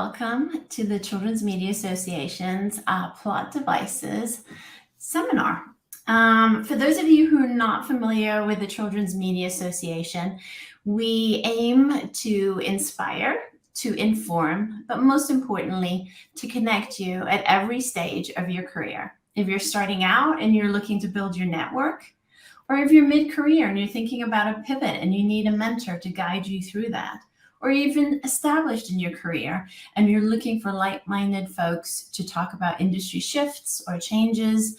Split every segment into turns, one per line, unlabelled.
welcome to the Children's Media Association's Plot Devices seminar. For those of you who are not familiar with the Children's Media Association, we aim to inspire, to inform, but most importantly, to connect you at every stage of your career. If you're starting out and you're looking to build your network, or if you're mid-career and you're thinking about a pivot and you need a mentor to guide you through that, or even established in your career and you're looking for like-minded folks to talk about industry shifts or changes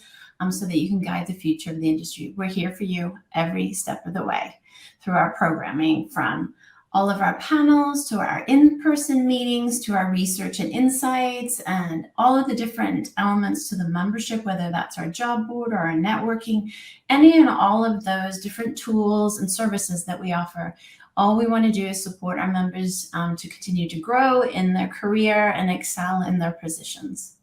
so that you can guide the future of the industry. We're here for you every step of the way through our programming, from all of our panels to our in-person meetings to our research and insights and all of the different elements to the membership, whether that's our job board or our networking, any and all of those different tools and services that we offer. All we want to do is support our members to continue to grow in their career and excel in their positions.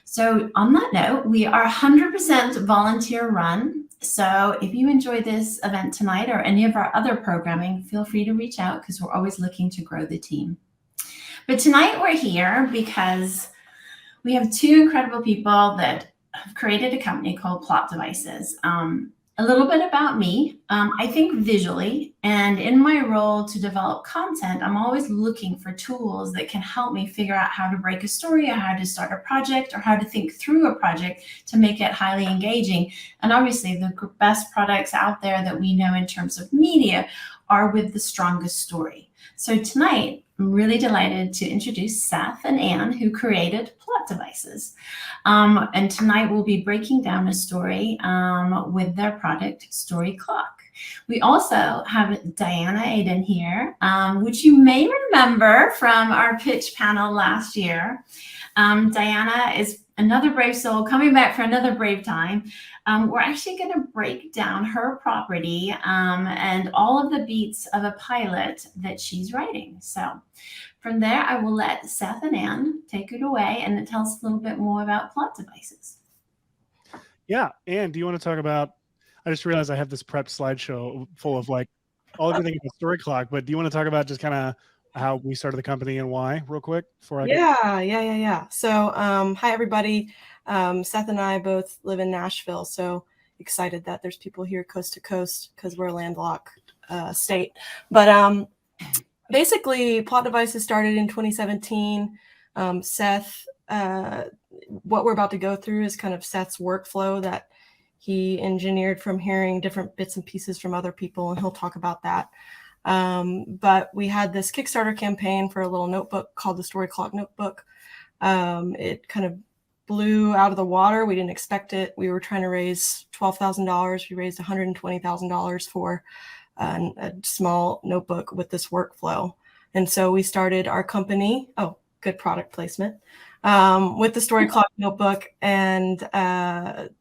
So on that note, we are 100% volunteer run. So if you enjoy this event tonight or any of our other programming, feel free to reach out because we're always looking to grow the team. But tonight we're here because we have two incredible people that have created a company called Plot Devices. A little bit about me. I think visually, and in my role to develop content, I'm always looking for tools that can help me figure out how to break a story or how to start a project or how to think through a project to make it highly engaging. And obviously the best products out there that we know in terms of media are with the strongest story. So tonight, I'm really delighted to introduce Seth and Anne, who created Plot Devices. And tonight we'll be breaking down a story with their product, Storyclock. We also have Diana Aiden here, which you may remember from our pitch panel last year. Diana is another brave soul coming back for another brave time. We're actually going to break down her property and all of the beats of a pilot that she's writing. So from there, I will let Seth and Anne take it away and tell us a little bit more about Plot Devices.
Yeah, Anne, do you want to talk about, I just realized I have this prepped slideshow full of like all everything about Storyclock, but do you want to talk about just kind of how we started the company and why real quick before I
Yeah. So hi everybody. Seth and I both live in Nashville, so excited that there's people here coast to coast because we're a landlocked state. But basically Plot Devices started in 2017. Seth, what we're about to go through is kind of Seth's workflow that he engineered from hearing different bits and pieces from other people, and he'll talk about that. But we had this Kickstarter campaign for a little notebook called the Storyclock Notebook. It kind of blew out of the water. We didn't expect it. We were trying to raise $12,000. We raised $120,000 for a small notebook with this workflow. And so we started our company. Oh, good product placement. With the Storyclock Notebook, and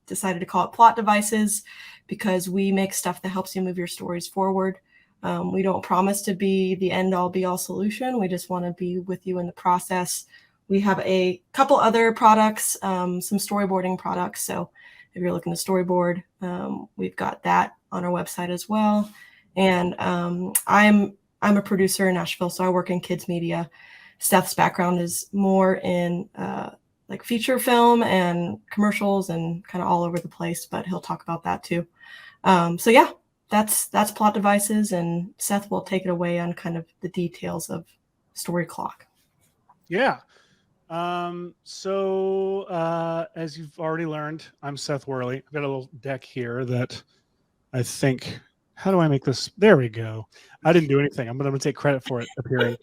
decided to call it Plot Devices because we make stuff that helps you move your stories forward. We don't promise to be the end-all be-all solution. We just want to be with you in the process. We have a couple other products, some storyboarding products. So if you're looking to storyboard, we've got that on our website as well. And I'm a producer in Nashville, so I work in kids media. Seth's background is more in like feature film and commercials and kind of all over the place, but he'll talk about that too. So yeah. That's Plot Devices, and Seth will take it away on kind of the details of Storyclock.
Yeah. So as you've already learned, I'm Seth Worley. I've got a little deck here that I think, how do I make this? There we go. I didn't do anything. I'm going to take credit for it appearing.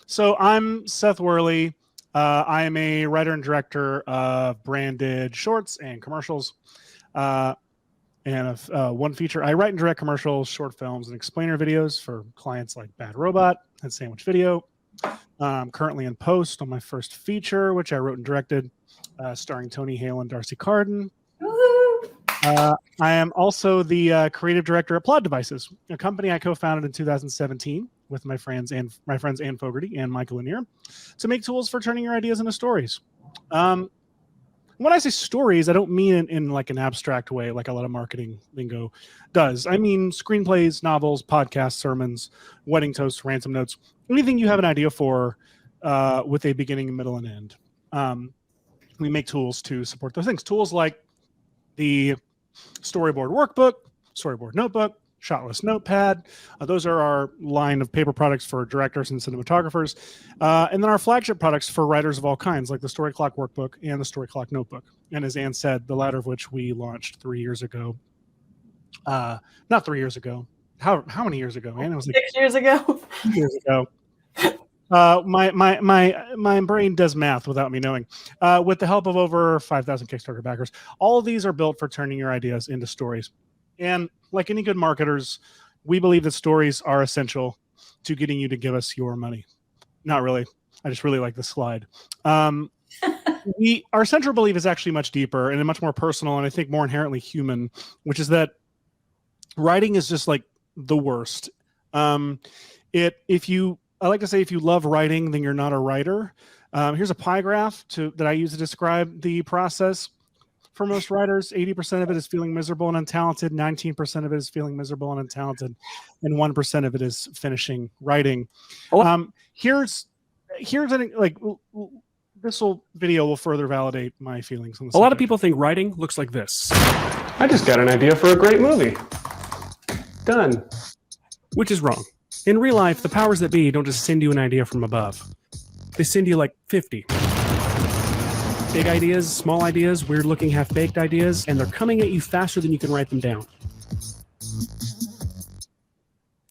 So I'm Seth Worley. I am a writer and director of branded shorts and commercials. And one feature, I write and direct commercials, short films, and explainer videos for clients like Bad Robot and Sandwich Video. I'm currently in post on my first feature, which I wrote and directed, starring Tony Hale and Darcy Carden. I am also the creative director at Plot Devices, a company I co-founded in 2017 with my friends Anne Fogerty and Michael Lanier to make tools for turning your ideas into stories. When I say stories, I don't mean in like an abstract way, like a lot of marketing lingo does. I mean screenplays, novels, podcasts, sermons, wedding toasts, ransom notes, anything you have an idea for with a beginning, middle, and end. We make tools to support those things. Tools like the storyboard workbook, storyboard notebook, shotless notepad. Those are our line of paper products for directors and cinematographers. And then our flagship products for writers of all kinds, like the Storyclock workbook and the Storyclock notebook. And as Anne said, the latter of which we launched 3 years ago. Not 3 years ago. How many years ago, Anne? It was like
6 years ago.
2 years ago. My brain does math without me knowing. With the help of over 5,000 Kickstarter backers, all of these are built for turning your ideas into stories. And like any good marketers, we believe that stories are essential to getting you to give us your money. Not really. I just really like this slide. Our central belief is actually much deeper and much more personal, and I think more inherently human, which is that writing is just like the worst. I like to say, if you love writing, then you're not a writer. Here's a pie graph that I use to describe the process. For most writers, 80% of it is feeling miserable and untalented, 19% of it is feeling miserable and untalented, and 1% of it is finishing writing. This video will further validate my feelings on this.
A lot of people think writing looks like this. I just got an idea for a great movie. Done. Which is wrong. In real life, the powers that be don't just send you an idea from above. They send you like 50. Big ideas, small ideas, weird-looking half-baked ideas, and they're coming at you faster than you can write them down.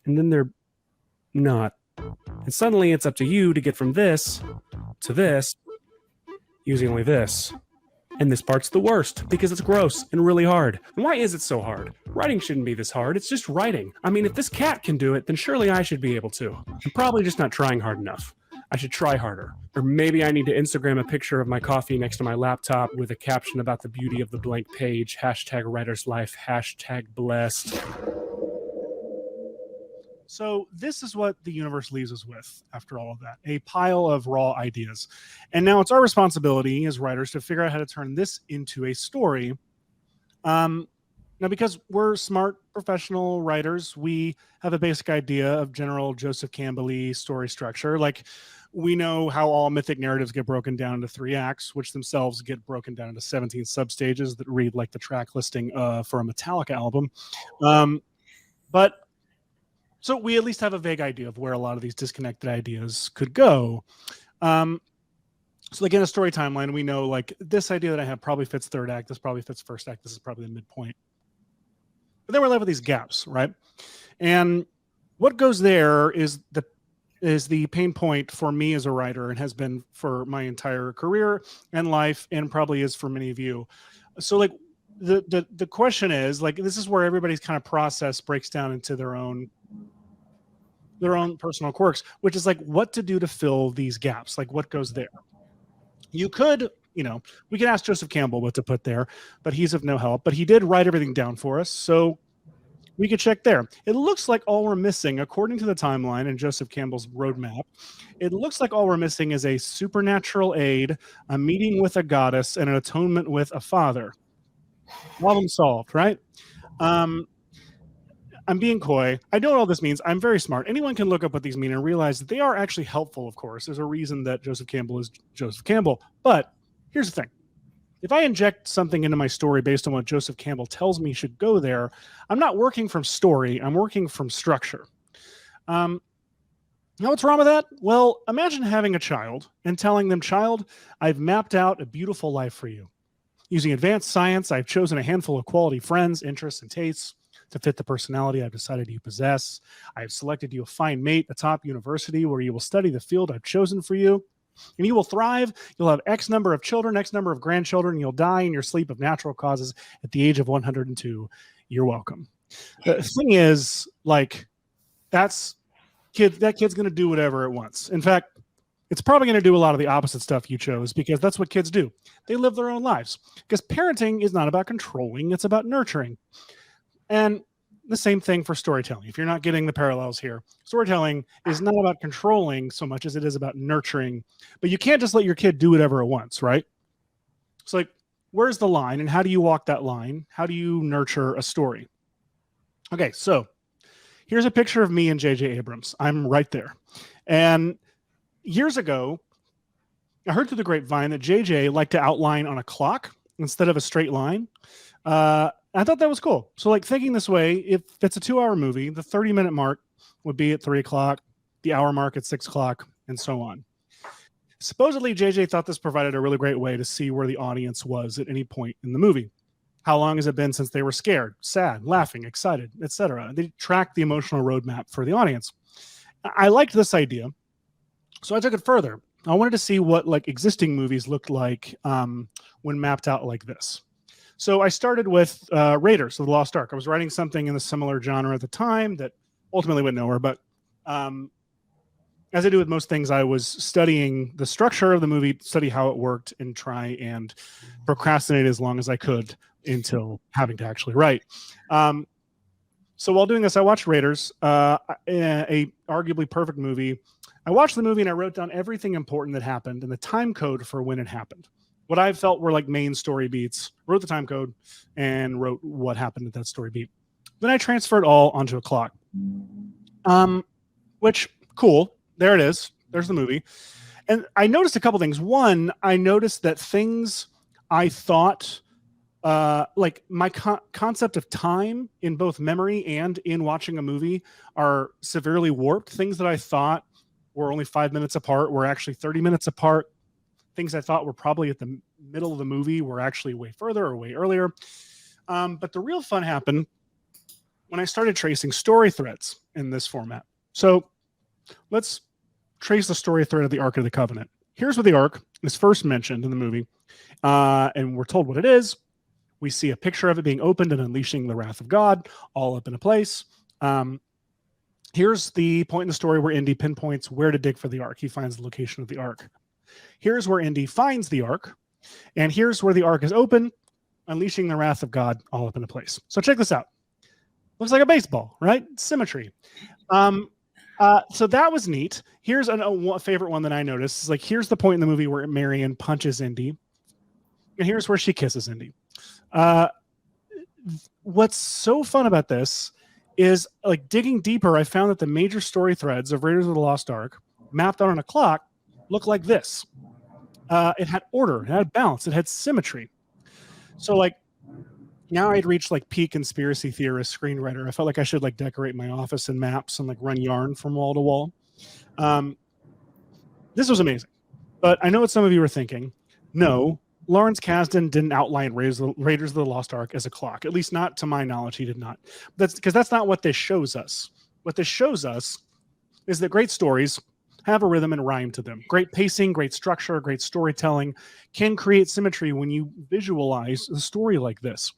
And then they're not. And suddenly it's up to you to get from this to this using only this. And this part's the worst because it's gross and really hard. And why is it so hard? Writing shouldn't be this hard. It's just writing. I mean, if this cat can do it, then surely I should be able to. I'm probably just not trying hard enough. I should try harder. Or maybe I need to Instagram a picture of my coffee next to my laptop with a caption about the beauty of the blank page, #writer's life, #blessed.
So this is what the universe leaves us with after all of that, a pile of raw ideas. And now it's our responsibility as writers to figure out how to turn this into a story. Now, because we're smart professional writers, we have a basic idea of general Joseph Campbell-y story structure. Like, we know how all mythic narratives get broken down into 3 acts, which themselves get broken down into 17 substages that read like the track listing for a Metallica album. So we at least have a vague idea of where a lot of these disconnected ideas could go. So like in a story timeline, we know like this idea that I have probably fits 3rd act, this probably fits 1st act, this is probably the midpoint. But then we're left with these gaps, right? And what goes there is the pain point for me as a writer, and has been for my entire career and life, and probably is for many of you. So like the question is, like, this is where everybody's kind of process breaks down into their own personal quirks, which is like what to do to fill these gaps. Like, what goes there? You could, we can ask Joseph Campbell what to put there, but he's of no help. But he did write everything down for us, so we could check there. It looks like all we're missing, according to the timeline and Joseph Campbell's roadmap, it looks like all we're missing is a supernatural aid, a meeting with a goddess, and an atonement with a father. Problem solved, right? I'm being coy. I know what all this means. I'm very smart. Anyone can look up what these mean and realize that they are actually helpful, of course. There's a reason that Joseph Campbell is Joseph Campbell. But here's the thing. If I inject something into my story based on what Joseph Campbell tells me should go there, I'm not working from story. I'm working from structure. Now, what's wrong with that? Well, imagine having a child and telling them, child, I've mapped out a beautiful life for you. Using advanced science, I've chosen a handful of quality friends, interests, and tastes to fit the personality I've decided you possess. I have selected you a fine mate, a top university where you will study the field I've chosen for you. And you will thrive. You'll have X number of children, X number of grandchildren, and you'll die in your sleep of natural causes at the age of 102. You're welcome. The thing is, like, that kid's going to do whatever it wants. In fact, it's probably going to do a lot of the opposite stuff you chose, because that's what kids do. They live their own lives. Because parenting is not about controlling, it's about nurturing. And the same thing for storytelling. If you're not getting the parallels here, storytelling is not about controlling so much as it is about nurturing. But you can't just let your kid do whatever it wants, right? It's like, where's the line, and how do you walk that line? How do you nurture a story? Okay, so here's a picture of me and J.J. Abrams. I'm right there. And years ago, I heard through the grapevine that JJ liked to outline on a clock instead of a straight line. I thought that was cool. So like thinking this way, if it's a 2-hour movie, the 30-minute mark would be at 3 o'clock, the hour mark at 6 o'clock, and so on. Supposedly, JJ thought this provided a really great way to see where the audience was at any point in the movie. How long has it been since they were scared, sad, laughing, excited, etc.? They tracked the emotional roadmap for the audience. I liked this idea, so I took it further. I wanted to see what like existing movies looked like when mapped out like this. So I started with Raiders of the Lost Ark. I was writing something in the similar genre at the time that ultimately went nowhere, but as I do with most things, I was studying the structure of the movie, study how it worked, and try and procrastinate as long as I could until having to actually write. So while doing this, I watched Raiders, a arguably perfect movie. I watched the movie and I wrote down everything important that happened and the time code for when it happened. What I felt were like main story beats, wrote the time code, and wrote what happened at that story beat. Then I transferred all onto a clock, which, cool. There it is. There's the movie. And I noticed a couple things. One, I noticed that things I thought, like my concept of time in both memory and in watching a movie are severely warped. Things that I thought were only 5 minutes apart were actually 30 minutes apart. Things I thought were probably at the middle of the movie were actually way further or way earlier. But the real fun happened when I started tracing story threads in this format. So let's trace the story thread of the Ark of the Covenant. Here's where the Ark is first mentioned in the movie, and we're told what it is. We see a picture of it being opened and unleashing the wrath of God all up in a place. Here's the point in the story where Indy pinpoints where to dig for the Ark. He finds the location of the Ark. Here's where Indy finds the Ark, and here's where the Ark is open, unleashing the wrath of God all up in a place. So check this out. Looks like a baseball, right? Symmetry. So that was neat. Here's a favorite one that I noticed. Is like, here's the point in the movie where Marion punches Indy, and here's where she kisses Indy. What's so fun about this is, like, digging deeper, I found that the major story threads of Raiders of the Lost Ark, mapped out on a clock, look like this. It had order, it had balance, it had symmetry. So, like, now I'd reached like peak conspiracy theorist screenwriter. I felt like I should like decorate my office in maps and like run yarn from wall to wall. This was amazing, but I know what some of you are thinking. No, Lawrence Kasdan didn't outline Raiders of the Lost Ark as a clock. At least not to my knowledge, he did not. That's because that's not what this shows us. What this shows us is that great stories have a rhythm and rhyme to them. Great pacing, great structure, great storytelling can create symmetry when you visualize a story like this.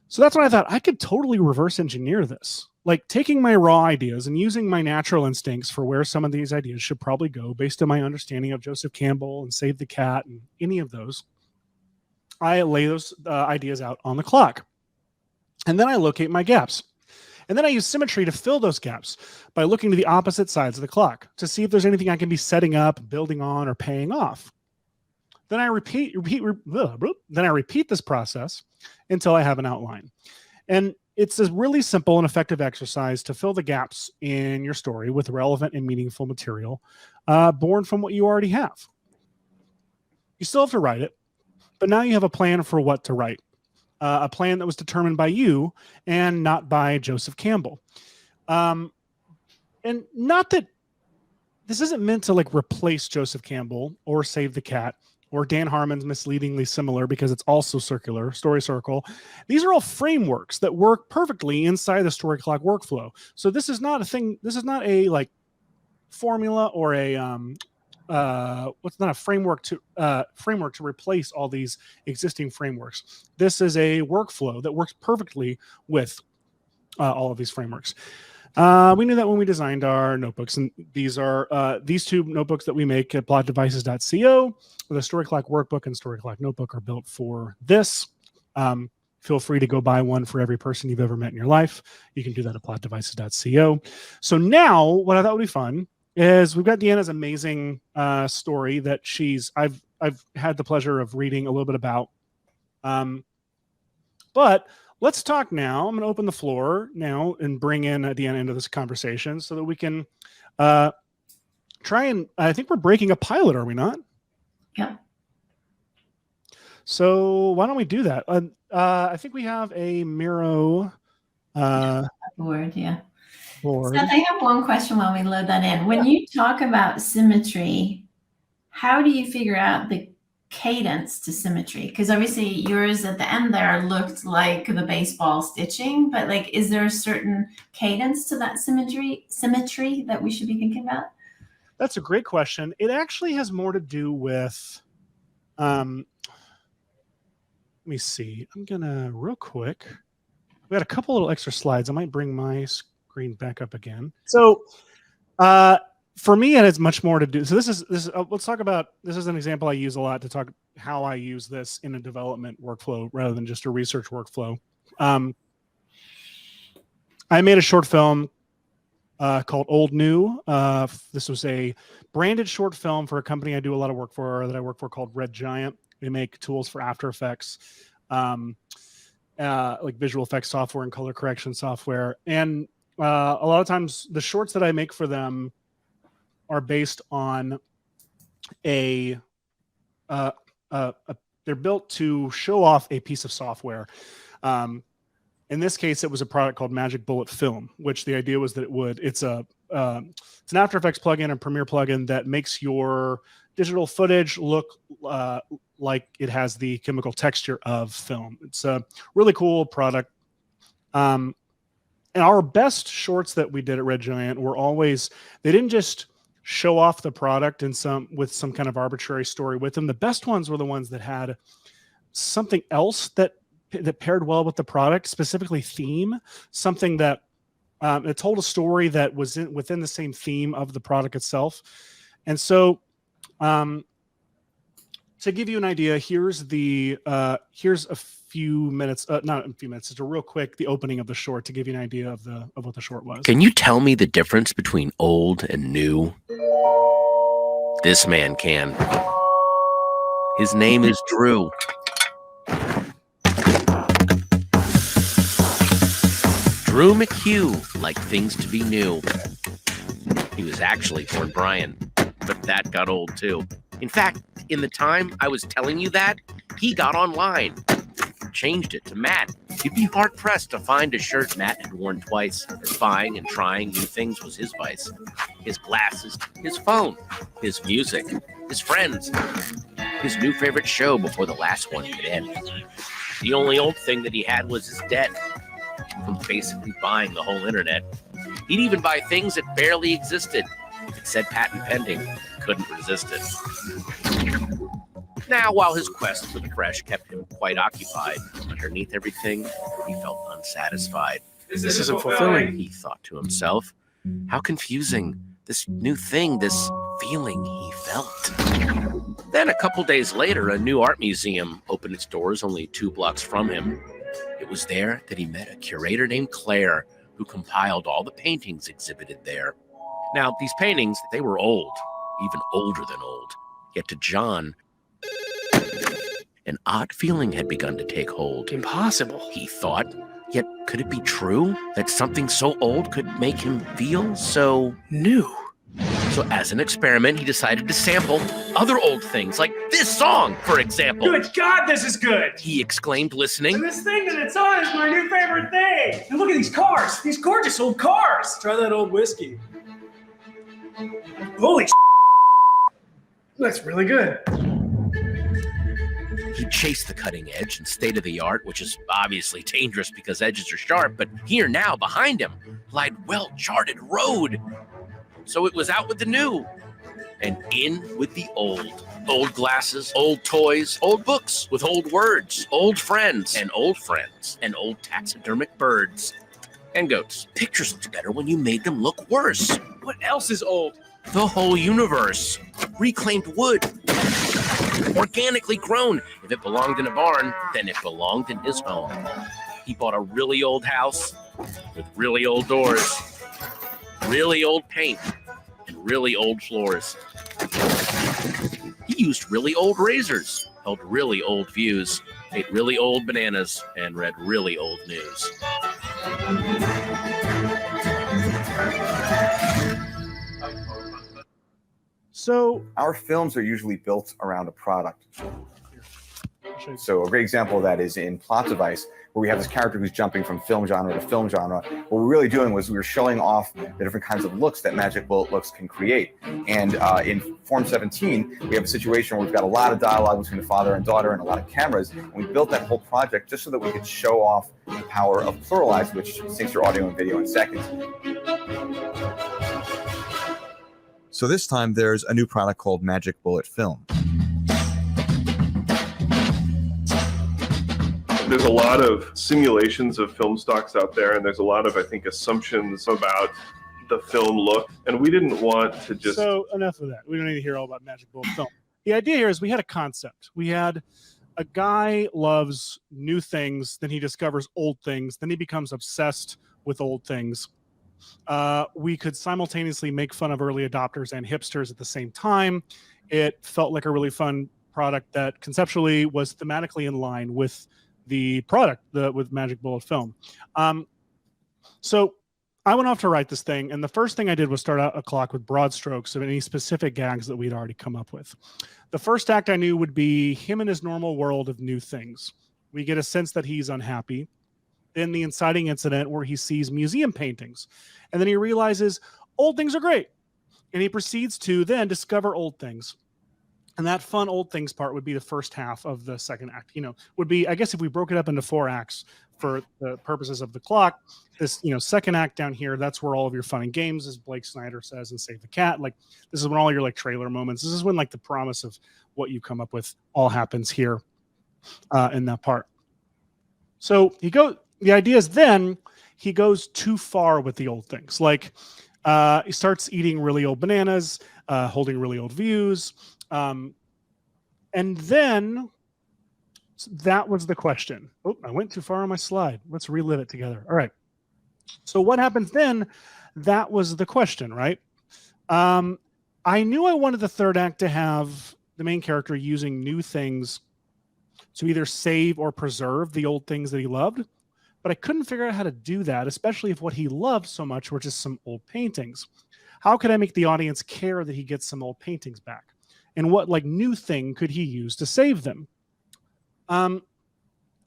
So that's when I thought I could totally reverse engineer this. Like taking my raw ideas and using my natural instincts for where some of these ideas should probably go based on my understanding of Joseph Campbell and Save the Cat and any of those. I lay those ideas out on the clock. And then I locate my gaps. And then I use symmetry to fill those gaps by looking to the opposite sides of the clock to see if there's anything I can be setting up, building on, or paying off. Then I repeat this process until I have an outline. And it's a really simple and effective exercise to fill the gaps in your story with relevant and meaningful material born from what you already have. You still have to write it, but now you have a plan for what to write. A plan that was determined by you and not by Joseph Campbell. And not that this isn't meant to like replace Joseph Campbell or Save the Cat or Dan Harmon's Misleadingly Similar, because it's also circular, Story Circle. These are all frameworks that work perfectly inside the Storyclock workflow. So this is not a thing. This is not a like formula or a what's not a framework to replace all these existing frameworks. This is a workflow that works perfectly with all of these frameworks. We knew that when we designed our notebooks, and these are these two notebooks that we make at plotdevices.co. The Storyclock workbook and Storyclock notebook are built for this. Feel free to go buy one for every person you've ever met in your life. You can do that at plotdevices.co. So now what I thought would be fun is we've got Deanna's amazing story that I've had the pleasure of reading a little bit about. But let's talk now. I'm going to open the floor now and bring in Deanna into this conversation so that we can I think we're breaking a pilot, are we not?
Yeah.
So why don't we do that? I think we have a Miro
Board, yeah.
board.
Seth, I have one question while we load that in. When you talk about symmetry, how do you figure out the cadence to symmetry? Because obviously yours at the end there looked like the baseball stitching, but like, is there a certain cadence to that symmetry that we should be thinking about?
That's a great question. It actually has more to do with, let me see. I'm gonna real quick. We got a couple little extra slides. I might bring my screen back up again. So, for me, it has much more to do. So this is let's talk about. This is an example I use a lot to talk how I use this in a development workflow rather than just a research workflow. I made a short film called Old New. This was a branded short film for a company I do a lot of work for that I work for called Red Giant. They make tools for After Effects, like visual effects software and color correction software. And a lot of times the shorts that I make for them are based on they're built to show off a piece of software. In this case, it was a product called Magic Bullet Film, which the idea was that it's an After Effects plugin and Premiere plugin that makes your digital footage look like it has the chemical texture of film. It's a really cool product. And our best shorts that we did at Red Giant were always, they didn't just show off the product with some kind of arbitrary story with them. The best ones were the ones that had something else that paired well with the product, specifically theme, something that it told a story that was within the same theme of the product itself. And so to give you an idea, here's a few minutes, not a few minutes, it's a real quick, the opening of the short to give you an idea of what the short was.
Can you tell me the difference between old and new? This man can. His name is Drew. Drew McHugh liked things to be new. He was actually born Brian, but that got old too. In fact, in the time I was telling you that, he got online, changed it to Matt. You'd be hard-pressed to find a shirt Matt had worn twice, as buying and trying new things was his vice. His glasses, his phone, his music, his friends, his new favorite show before the last one could end. The only old thing that he had was his debt, from basically buying the whole internet. He'd even buy things that barely existed. If it said patent pending, couldn't resist it. Now, while his quest for the fresh kept him quite occupied, underneath everything, he felt unsatisfied.
This isn't fulfilling,
he thought to himself. How confusing. This new thing, this feeling he felt. Then a couple days later, a new art museum opened its doors only 2 blocks from him. It was there that he met a curator named Claire, who compiled all the paintings exhibited there. Now, these paintings, they were old, even older than old. Yet to John, an odd feeling had begun to take hold.
impossible.
He thought, yet could it be true that something so old could make him feel so
New.
So as an experiment, he decided to sample other old things, like this song, for example.
Good God, this is good.
He exclaimed, listening.
And this thing that it's on is my new favorite thing. And look at these cars, these gorgeous old cars. Try that old whiskey. Holy that's really good.
He chased the cutting edge and state-of-the-art, which is obviously dangerous because edges are sharp, but here now, behind him, lied well-charted road. So it was out with the new and in with the old. Old glasses, old toys, old books with old words, old friends, and old taxidermic birds and goats. Pictures looked better when you made them look worse.
What else is old?
The whole universe. Reclaimed wood. Organically grown. If it belonged in a barn, then it belonged in his home. He bought a really old house with really old doors, really old paint, and really old floors. He used really old razors, held really old views, ate really old bananas, and read really old news.
So
Our films are usually built around a product.
I'll show you.
So a great example of that is in Plot Device, where we have this character who's jumping from film genre to film genre. What we're really doing was we were showing off the different kinds of looks that Magic Bullet looks can create. And in Form 17, we have a situation where we've got a lot of dialogue between the father and daughter and a lot of cameras. And we built that whole project just so that we could show off the power of Pluralize, which syncs your audio and video in seconds. So this time there's a new product called Magic Bullet Film.
There's a lot of simulations of film stocks out there, and there's a lot of, I think, assumptions about the film look, and we didn't want to just...
So enough of that. We don't need to hear all about Magic Bullet Film. The idea here is we had a concept. We had a guy loves new things, then he discovers old things, then he becomes obsessed with old things. We could simultaneously make fun of early adopters and hipsters at the same time. It felt like a really fun product that conceptually was thematically in line with the product with Magic Bullet Film. So I went off to write this thing, and the first thing I did was start out a clock with broad strokes of any specific gags that we'd already come up with. The first act I knew would be him in his normal world of new things. We get a sense that he's unhappy. Then the inciting incident where he sees museum paintings, and then he realizes old things are great, and he proceeds to then discover old things. And that fun old things part would be the first half of the second act. Would be, I guess, if we broke it up into 4 acts for the purposes of the clock, this, second act down here, that's where all of your fun and games, as Blake Snyder says in Save the Cat. Like, this is when all your trailer moments. This is when the promise of what you come up with all happens here in that part. So the idea is then he goes too far with the old things. He starts eating really old bananas, holding really old views. And then that was the question. Oh, I went too far on my slide. Let's relive it together. All right. So what happens then? That was the question, right? I knew I wanted the third act to have the main character using new things to either save or preserve the old things that he loved, but I couldn't figure out how to do that, especially if what he loved so much were just some old paintings. How could I make the audience care that he gets some old paintings back? And what new thing could he use to save them?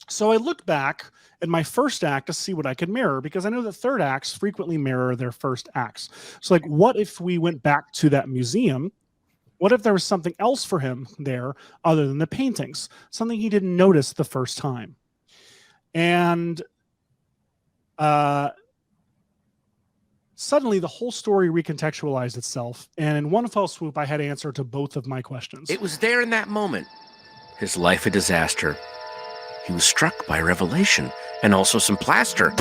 So I looked back at my first act to see what I could mirror, because I know that third acts frequently mirror their first acts. So what if we went back to that museum? What if there was something else for him there other than the paintings? Something he didn't notice the first time. And suddenly the whole story recontextualized itself, and in one fell swoop, I had answer to both of my questions.
It was there in that moment. His life a disaster. He was struck by revelation and also some plaster.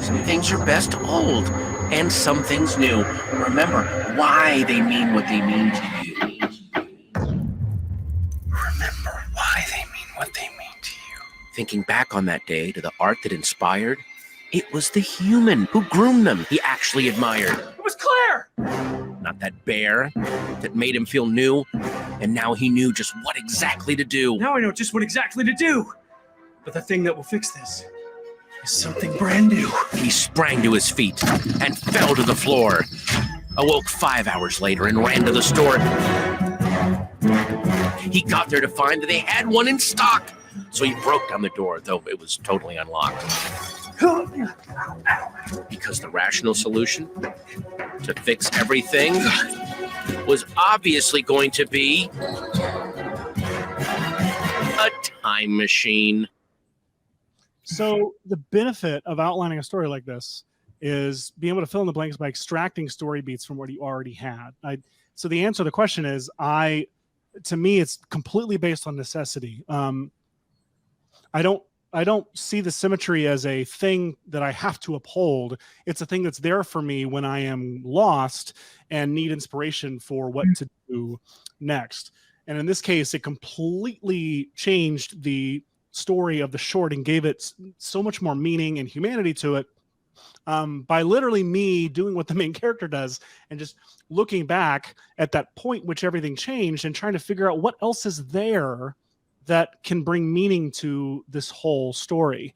Some things are best old, and some things new. Remember why they mean what they mean to you. Remember why they mean what they mean to you. Thinking back on that day to the art that inspired, it was the human who groomed them he actually admired.
It was Claire!
Not that bear that made him feel new, and now he knew just what exactly to do.
Now I know just what exactly to do. But the thing that will fix this is something brand new.
He sprang to his feet and fell to the floor. Awoke 5 hours later and ran to the store. He got there to find that they had one in stock. So he broke down the door, though it was totally unlocked. Because the rational solution to fix everything was obviously going to be a time machine.
So the benefit of outlining a story like this is being able to fill in the blanks by extracting story beats from what you already had. So the answer to the question is, to me, it's completely based on necessity. I don't see the symmetry as a thing that I have to uphold. It's a thing that's there for me when I am lost and need inspiration for what to do next. And in this case, it completely changed the story of the short and gave it so much more meaning and humanity to it by literally me doing what the main character does and just looking back at that point which everything changed and trying to figure out what else is there that can bring meaning to this whole story.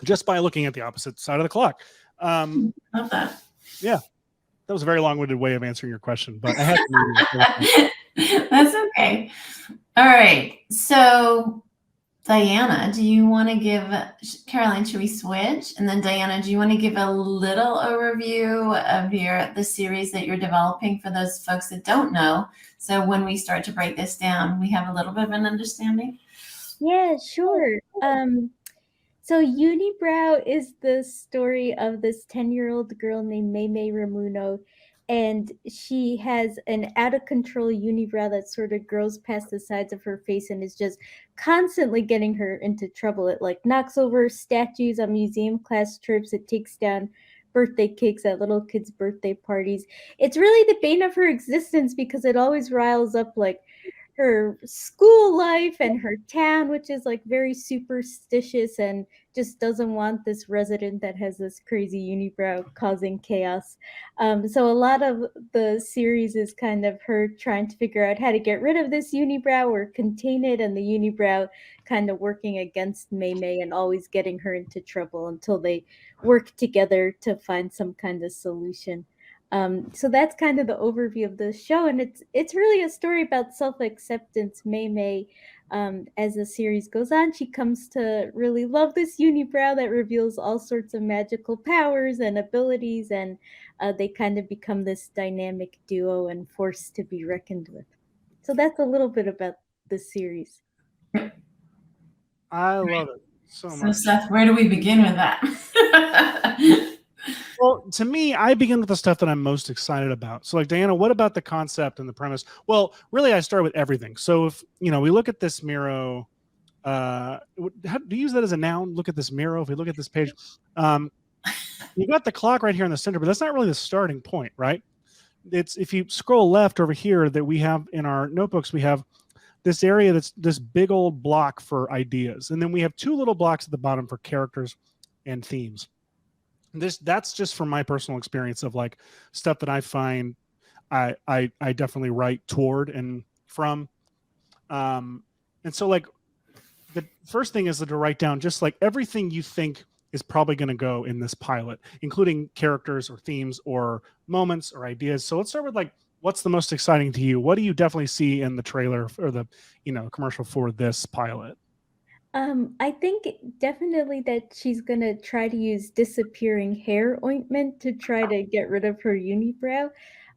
just by looking at the opposite side of the clock.
Love that.
Yeah, that was a very long-winded way of answering your question, but I had to.
That's okay. All right. So, Diana, do you want to give, Caroline, should we switch? And then Diana, do you want to give a little overview of the series that you're developing for those folks that don't know? So when we start to break this down, we have a little bit of an understanding.
Yeah, sure. So Unibrow is the story of this 10-year-old girl named Mei Ramuno, and she has an out-of-control unibrow that sort of grows past the sides of her face and is just constantly getting her into trouble. It like knocks over statues on museum class trips. It takes down birthday cakes at little kids' birthday parties. It's really the bane of her existence because it always riles up like her school life and her town, which is like very superstitious and just doesn't want this resident that has this crazy unibrow causing chaos. So a lot of the series is kind of her trying to figure out how to get rid of this unibrow or contain it, and the unibrow kind of working against Mei and always getting her into trouble until they work together to find some kind of solution. So that's kind of the overview of the show, and it's really a story about self-acceptance. Mei, as the series goes on, she comes to really love this unibrow that reveals all sorts of magical powers and abilities, and they kind of become this dynamic duo and force to be reckoned with. So that's a little bit about the series.
I love it so
So
much.
Seth, where do we begin with that?
Well, to me, I begin with the stuff that I'm most excited about. So, like, Diana, what about the concept and the premise? Well, really, I start with everything. So, if we look at this Miro, how do you use that as a noun? Look at this Miro. If we look at this page, you got the clock right here in the center, but that's not really the starting point, right? It's if you scroll left over here that we have in our notebooks, we have this area that's this big old block for ideas, and then we have two little blocks at the bottom for characters and themes. That's just from my personal experience of like stuff that I find I definitely write toward and from. And so like the first thing is to write down just like everything you think is probably going to go in this pilot, including characters or themes or moments or ideas. So let's start with like, what's the most exciting to you? What do you definitely see in the trailer or the commercial for this pilot?
I think definitely that she's gonna try to use disappearing hair ointment to try to get rid of her unibrow.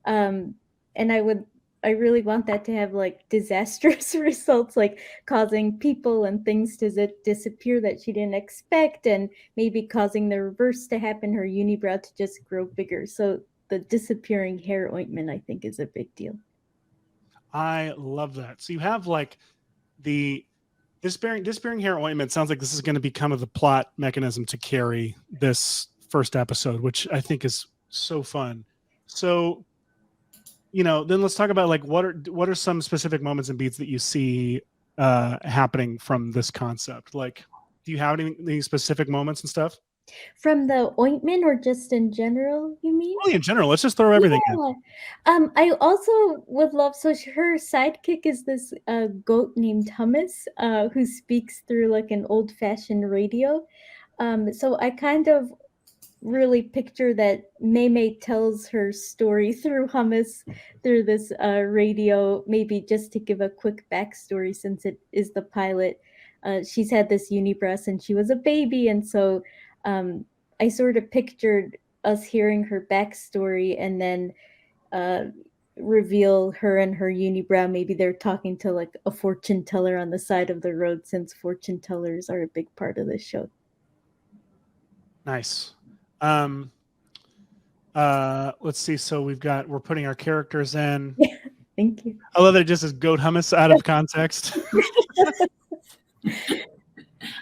And I really want that to have like disastrous results, like causing people and things to disappear that she didn't expect, and maybe causing the reverse to happen, her unibrow to just grow bigger. So the disappearing hair ointment, I think, is a big deal.
I love that. So you have like the disappearing hair ointment. Sounds like this is going to be kind of the plot mechanism to carry this first episode, which I think is so fun. So, then let's talk about like what are some specific moments and beats that you see happening from this concept? Like, do you have any specific moments and stuff?
From the ointment or just in general, you mean?
Really in general. Let's just throw everything in.
I also would love, so her sidekick is this goat named Hummus who speaks through like an old-fashioned radio. So I kind of really picture that Mei tells her story through Hummus, through this radio, maybe just to give a quick backstory since it is the pilot. She's had this unibrow since she was a baby, and so I sort of pictured us hearing her backstory and then reveal her and her unibrow. Maybe they're talking to like a fortune teller on the side of the road, since fortune tellers are a big part of the show.
Nice. Let's see. So we're putting our characters in.
Thank you.
I love that it just says goat hummus out of context.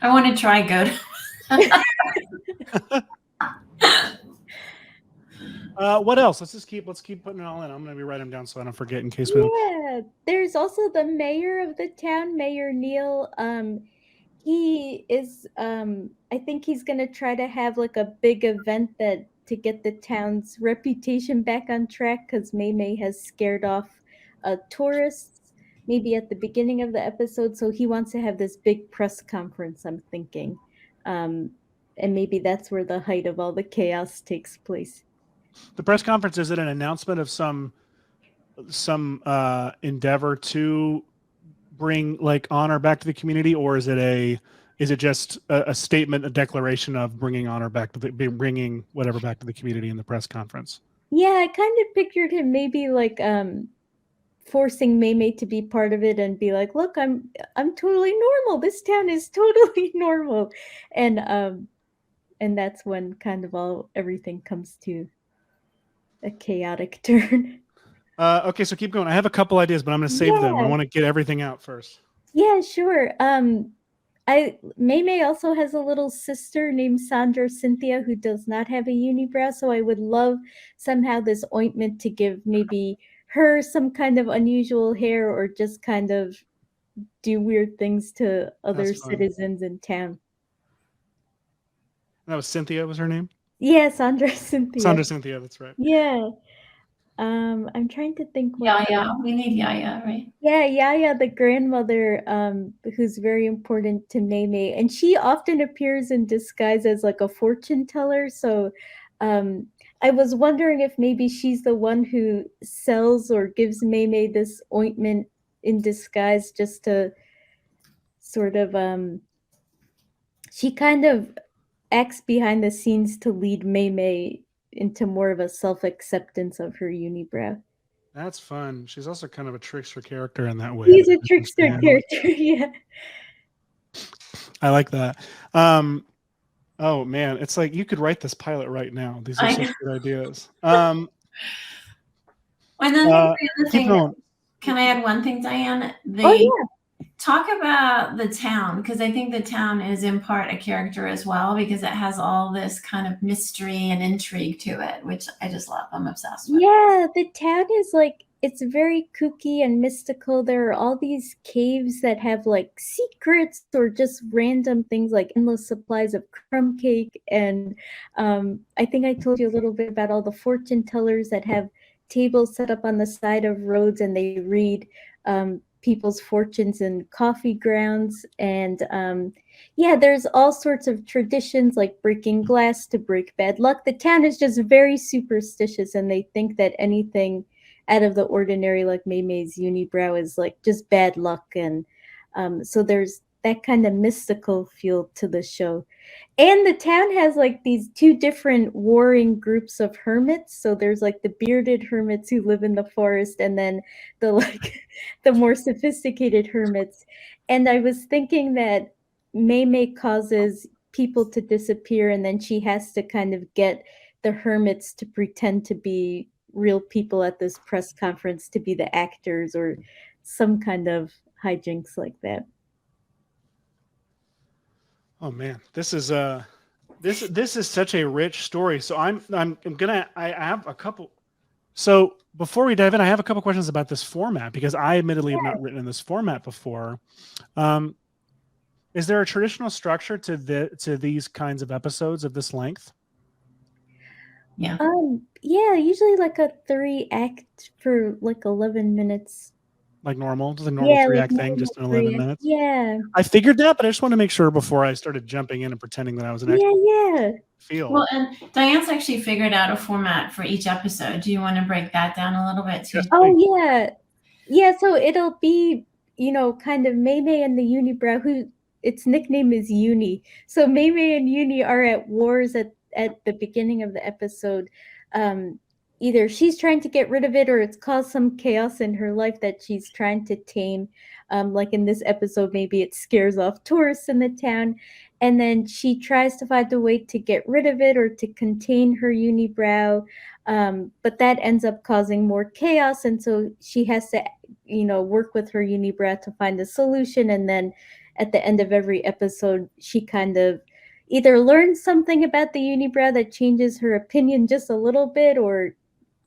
I want to try goat.
What else? Let's keep putting it all in. I'm going to be writing them down so I don't forget in case we don't.
Yeah, there's also the mayor of the town, Mayor Neil. He is, I think he's going to try to have like a big event to get the town's reputation back on track, because Mei has scared off tourists maybe at the beginning of the episode. So he wants to have this big press conference, I'm thinking. and maybe that's where the height of all the chaos takes place.
The press conference, is it an announcement of some endeavor to bring like honor back to the community, or is it just a statement, a declaration of bringing honor back to bringing whatever back to the community in the press conference?
Yeah, I kind of pictured him maybe like forcing Mei to be part of it and be like, look, I'm totally normal. This town is totally normal. And that's when kind of everything comes to a chaotic turn.
Okay, so keep going. I have a couple ideas, but I'm going to save them. I
Yeah.
want to get everything out first.
Yeah, sure. Mei also has a little sister named Sandra Cynthia who does not have a unibrow, so I would love somehow this ointment to give maybe her some kind of unusual hair or just kind of do weird things to other
That's fun.
citizens in town.
That was Cynthia, was her name?
Yeah, Sandra Cynthia.
Sandra Cynthia, that's right.
Yeah. I'm trying to think what
Yaya. We need Yaya, right?
Yeah, Yaya, the grandmother, who's very important to Mei, and she often appears in disguise as like a fortune teller. So, I was wondering if maybe she's the one who sells or gives Mei this ointment in disguise, just to sort of, she kind of acts behind the scenes to lead Mei into more of a self-acceptance of her unibrow.
That's fun. She's also kind of a trickster character in that way.
He's a trickster character, yeah.
I like that. Oh man, it's like you could write this pilot right now. These are such good ideas.
And then the other
keep
thing,
going.
can I add one thing, Diane?
Oh, yeah.
Talk about the town, because I think the town is in part a character as well, because it has all this kind of mystery and intrigue to it, which I just love. I'm obsessed with.
Yeah, the town is like, it's very kooky and mystical. There are all these caves that have like secrets or just random things like endless supplies of crumb cake. And I think I told you a little bit about all the fortune tellers that have tables set up on the side of roads, and they read people's fortunes in coffee grounds. And yeah, there's all sorts of traditions like breaking glass to break bad luck. The town is just very superstitious, and they think that anything out of the ordinary, like Mei's unibrow, is like just bad luck. And so there's that kind of mystical feel to the show. And the town has like these two different warring groups of hermits. So there's like the bearded hermits who live in the forest, and then the like the more sophisticated hermits. And I was thinking that Mei causes people to disappear, and then she has to kind of get the hermits to pretend to be real people at this press conference, to be the actors or some kind of hijinks like that.
Oh man, this is such a rich story. So I have a couple. So before we dive in, I have a couple questions about this format, because I admittedly have not written in this format before. Is there a traditional structure to these kinds of episodes of this length?
Yeah.
Yeah, usually like a 3-act for like 11 minutes.
Like normal, just a normal 3-act thing, just in 11 minutes.
Yeah.
I figured that, but I just want to make sure before I started jumping in and pretending that I was an expert.
Yeah.
Feel.
Well, and Diane's actually figured out a format for each episode. Do you want to break that down a little bit too?
Yes,
Oh yeah. Yeah, so it'll be, kind of Mei and the unibrow, who its nickname is Uni. So Mei and Uni are at wars at the beginning of the episode. Either she's trying to get rid of it, or it's caused some chaos in her life that she's trying to tame. Like in this episode, maybe it scares off tourists in the town, and then she tries to find a way to get rid of it or to contain her unibrow. But that ends up causing more chaos, and so she has to, work with her unibrow to find a solution. And then at the end of every episode, she kind of either learns something about the unibrow that changes her opinion just a little bit, or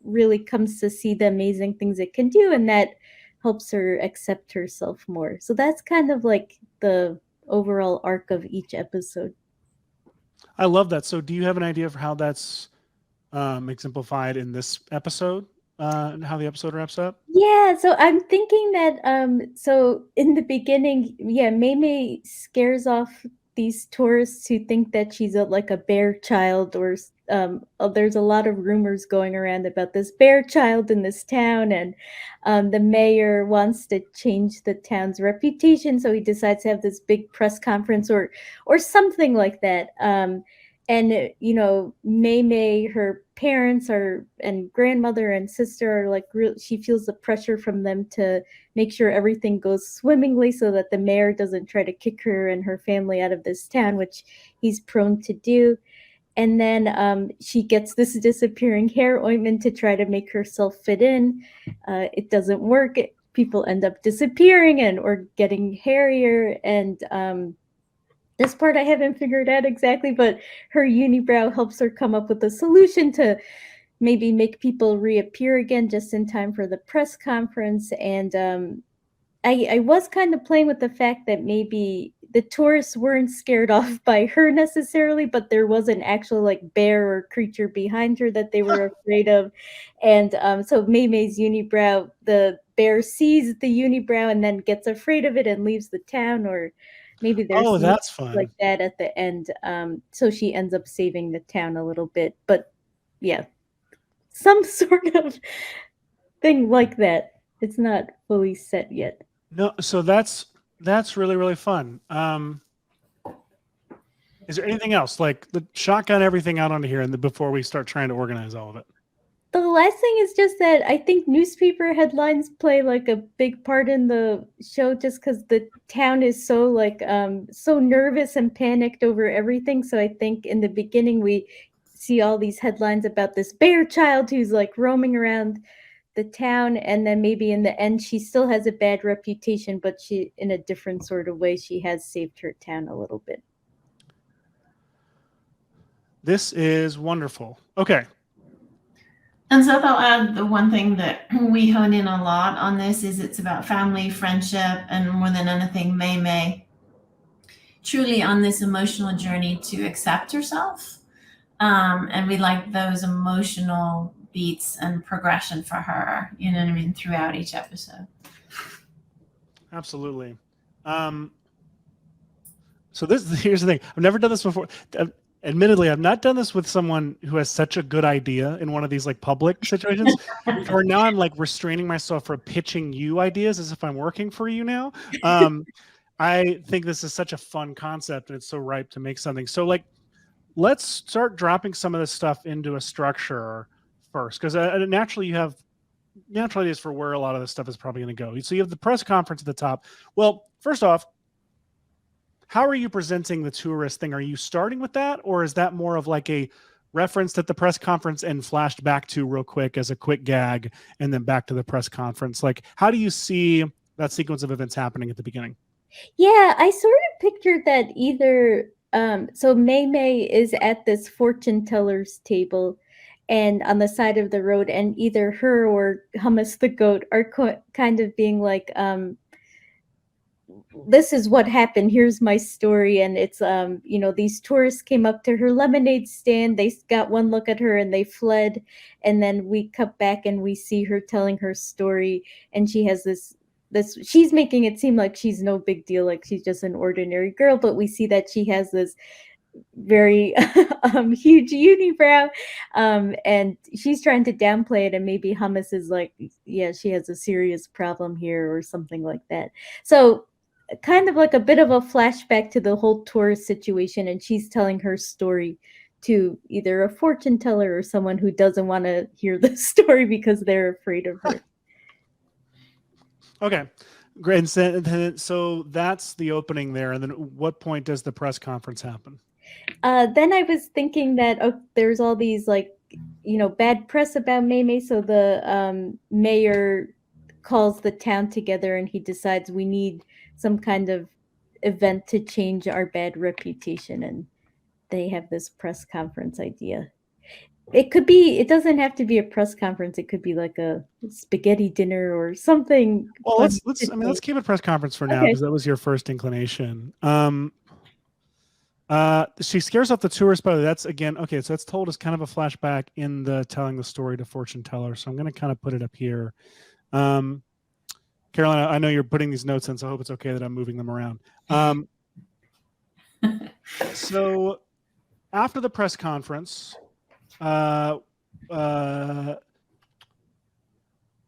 really comes to see the amazing things it can do, and that helps her accept herself more. So that's kind of like the overall arc of each episode.
I love that. So do you have an idea of how that's exemplified in this episode, and how the episode wraps up?
Yeah, so I'm thinking that so in the beginning, Mei scares off these tourists who think that she's like a bear child, or there's a lot of rumors going around about this bear child in this town, and the mayor wants to change the town's reputation, so he decides to have this big press conference or something like that. And May, her parents and grandmother and sister are like, she feels the pressure from them to make sure everything goes swimmingly so that the mayor doesn't try to kick her and her family out of this town, which he's prone to do. And then she gets this disappearing hair ointment to try to make herself fit in. It doesn't work. People end up disappearing or getting hairier. And this part I haven't figured out exactly, but her unibrow helps her come up with a solution to maybe make people reappear again just in time for the press conference. And I was kind of playing with the fact that maybe the tourists weren't scared off by her necessarily, but there was an actual like bear or creature behind her that they were afraid of. And so May's unibrow, the bear sees the unibrow and then gets afraid of it and leaves the town, or maybe there's
that's fun.
like that at the end. So she ends up saving the town a little bit, but yeah, some sort of thing like that. It's not fully set yet.
No, so that's really, really fun. Is there anything else, like the shotgun everything out onto here and before we start trying to organize all of it?
The last thing is just that I think newspaper headlines play like a big part in the show, just because the town is so like so nervous and panicked over everything. So I think in the beginning we see all these headlines about this bear child who's like roaming around the town, and then maybe in the end she still has a bad reputation, but she, in a different sort of way, she has saved her town a little bit.
This is wonderful. Okay.
And so I'll add the one thing that we hone in a lot on this is it's about family, friendship, and more than anything, May truly on this emotional journey to accept herself. And we like those emotional beats and progression for her, you know what I mean, throughout each episode.
Absolutely. So here's the thing. I've never done this before. Admittedly, I've not done this with someone who has such a good idea in one of these like public situations. Or now I'm like restraining myself from pitching you ideas as if I'm working for you now. I think this is such a fun concept and it's so ripe to make something. So like, let's start dropping some of this stuff into a structure first, because naturally you have natural ideas for where a lot of this stuff is probably going to go. So you have the press conference at the top. Well, first off, how are you presenting the tourist thing? Are you starting with that, or is that more of like a reference at the press conference and flashed back to real quick as a quick gag and then back to the press conference? Like, how do you see that sequence of events happening at the beginning?
Yeah, I sort of pictured that either so May is at this fortune teller's table and on the side of the road, and either her or Hummus the goat are kind of being like, this is what happened, here's my story. And it's these tourists came up to her lemonade stand, they got one look at her and they fled, and then we cut back and we see her telling her story, and she has this she's making it seem like she's no big deal, like she's just an ordinary girl, but we see that she has this very huge unibrow, and she's trying to downplay it, and maybe Hummus is like, yeah, she has a serious problem here or something like that. So kind of like a bit of a flashback to the whole tourist situation, and she's telling her story to either a fortune teller or someone who doesn't want to hear the story because they're afraid of her.
Okay, great. So that's the opening there. And then what point does the press conference happen?
Then I was thinking that there's all these like, bad press about May. So the mayor calls the town together and he decides we need some kind of event to change our bad reputation. And they have this press conference idea. It doesn't have to be a press conference. It could be like a spaghetti dinner or something.
Well, let's keep it press conference for now, because that was your first inclination. She scares off the tourist, but that's again, okay, so that's told as kind of a flashback in the telling the story to fortune teller. So I'm going to kind of put it up here. Caroline, I know you're putting these notes in, so I hope it's okay that I'm moving them around. So after the press conference, let's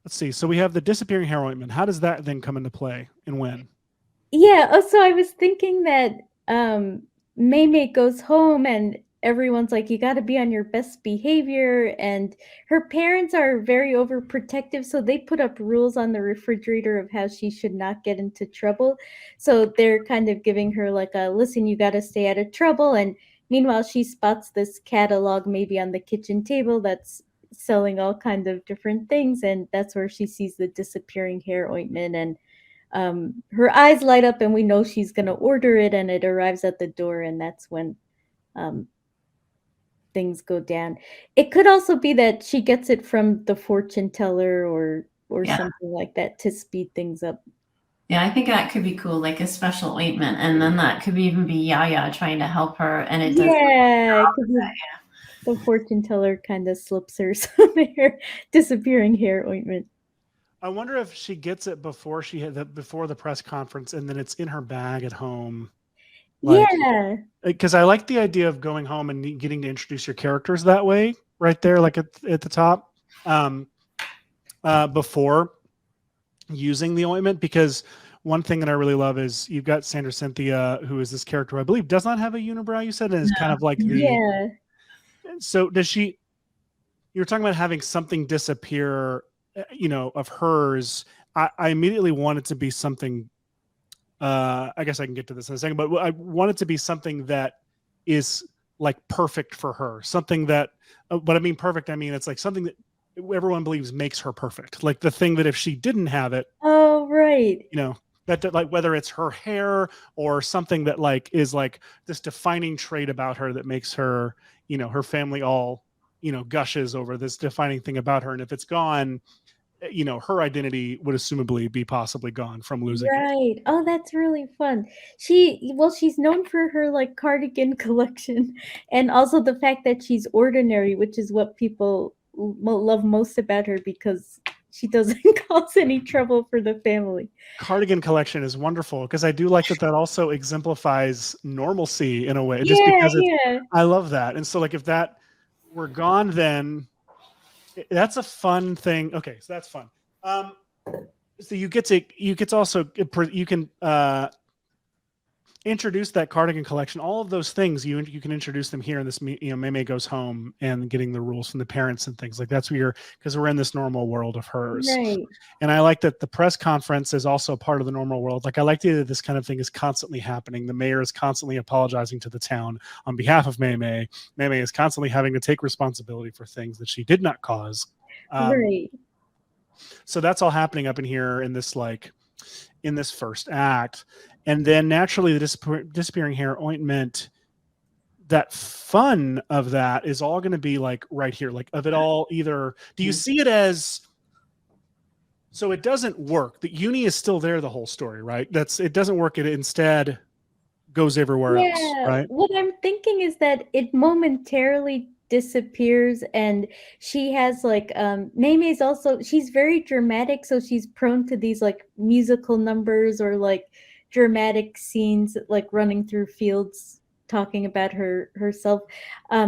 see. So we have the disappearing hair ointment. How does that then come into play and when?
Yeah. Oh, so I was thinking that Mei Mei goes home and everyone's like, you got to be on your best behavior. And her parents are very overprotective. So they put up rules on the refrigerator of how she should not get into trouble. So they're kind of giving her like a listen, you got to stay out of trouble. And meanwhile, she spots this catalog maybe on the kitchen table that's selling all kinds of different things. And that's where she sees the disappearing hair ointment. And her eyes light up and we know she's going to order it, and it arrives at the door, and that's when things go down. It could also be that she gets it from the fortune teller or
Yeah.
something like that to speed things up.
Yeah, I think that could be cool, like a special ointment, and then that could even be Yaya trying to help her, and it does.
Yeah, the fortune teller kind of slips her some hair, disappearing hair ointment.
I wonder if she gets it before before the press conference, and then it's in her bag at home. Like,
yeah,
because I like the idea of going home and getting to introduce your characters that way, right there, like at the top, before using the ointment. Because one thing that I really love is you've got Sandra Cynthia, who is this character who I believe does not have a unibrow. You said, and is kind of like the.
Yeah.
So does she? You were talking about having something disappear, of hers. I immediately want it to be something. I guess I can get to this in a second, but I want it to be something that is like perfect for her. Something that, but I mean perfect. I mean it's like something that everyone believes makes her perfect. Like the thing that if she didn't have it,
oh right,
that like whether it's her hair or something that like is like this defining trait about her that makes her, her family all, gushes over this defining thing about her. And if it's gone, her identity would assumably be possibly gone from losing it.
right. Oh, that's really fun. She's known for her like cardigan collection, and also the fact that she's ordinary, which is what people love most about her because she doesn't cause any trouble for the family.
Cardigan collection is wonderful because I do like that also exemplifies normalcy in a way. Just because I love that. And so like if that were gone, then that's a fun thing. Okay, so that's fun. So you can introduce that cardigan collection. All of those things you can introduce them here in this. Mei Mei goes home and getting the rules from the parents and things like that's where because we're in this normal world of hers.
Right.
And I like that the press conference is also part of the normal world. Like I like that this kind of thing is constantly happening. The mayor is constantly apologizing to the town on behalf of Mei Mei. Mei Mei is constantly having to take responsibility for things that she did not cause.
Right.
So that's all happening up in here in this first act. And then naturally the disappearing hair ointment, that fun of that is all going to be like right here, like of it all. Either do you see it as, so it doesn't work. The uni is still there the whole story, right? It doesn't work. It instead goes everywhere else, right?
What I'm thinking is that it momentarily disappears, and she has like Mei Mei's also, she's very dramatic, so she's prone to these like musical numbers or like dramatic scenes like running through fields talking about herself.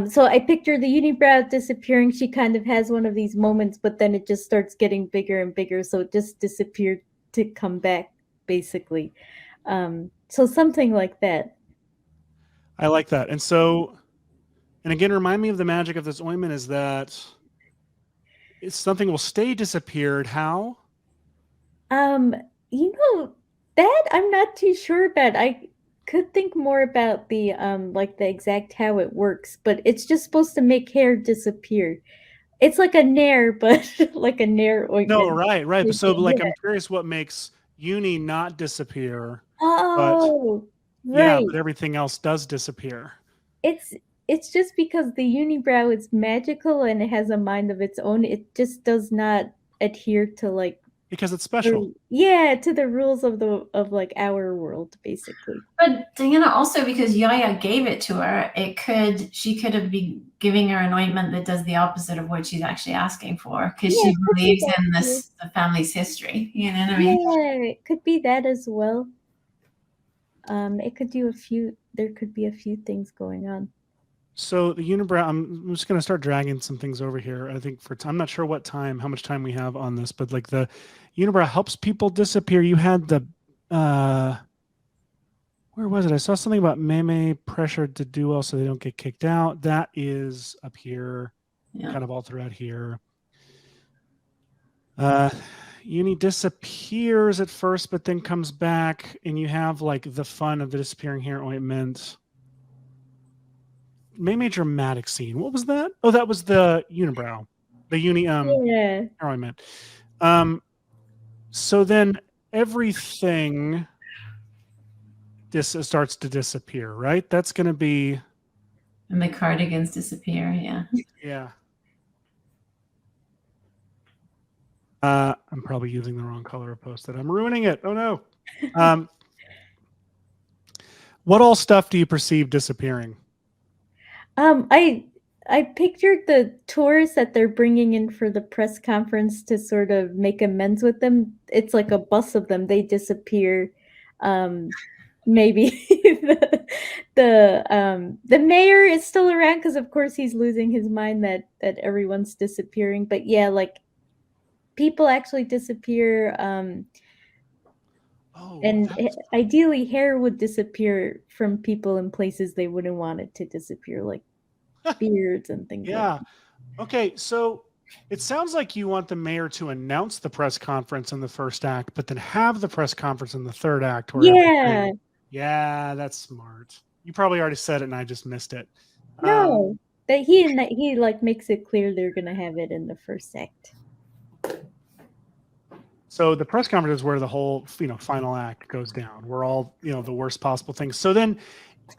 So I picture the unibrow disappearing. She kind of has one of these moments, but then it just starts getting bigger and bigger, so it just disappeared to come back basically. So something like that.
I like that. And so, and again, remind me of the magic of this ointment is that it's something will stay disappeared. How?
That I'm not too sure about. I could think more about the like the exact how it works, but it's just supposed to make hair disappear. It's like a nair, but like a nair ointment.
No, right. So like I'm curious what makes uni not disappear.
Oh,
but,
right.
Yeah, but everything else does disappear.
It's just because the unibrow is magical and it has a mind of its own. It just does not adhere to like
because it's special.
To the rules of like our world, basically.
But Diana, also because Yaya gave it to her, she could have been giving her an ointment that does the opposite of what she's actually asking for, because she believes in the family's history. You know what I mean?
Yeah, it could be that as well. It could do a few there could be a few things going on.
So the unibrow, I'm just going to start dragging some things over here. I think I'm not sure how much time we have on this, but like the unibrow helps people disappear. You had the, where was it? I saw something about Meme pressured to do well so they don't get kicked out. That is up here, kind of all throughout here. Uni disappears at first, but then comes back, and you have like the fun of the disappearing hair ointment. Meme dramatic scene. What was that? Oh, that was the unibrow, the hair ointment. So then everything starts to disappear, right? That's going to be.
And the cardigans disappear. Yeah.
Yeah. I'm probably using the wrong color of Post-it. I'm ruining it. Oh no. What all stuff do you perceive disappearing?
I pictured the tourists that they're bringing in for the press conference to sort of make amends with them. It's like a bus of them. They disappear. Maybe the mayor is still around because of course he's losing his mind that everyone's disappearing. But yeah, like people actually disappear. Ideally hair would disappear from people in places they wouldn't want it to disappear, like beards and things like that.
Okay, so it sounds like you want the mayor to announce the press conference in the first act, but then have the press conference in the third act. Yeah, that's smart. You probably already said it and I just missed it.
No, that he like makes it clear they're gonna have it in the first act.
So the press conference is where the whole, final act goes down. We're all, the worst possible things. So then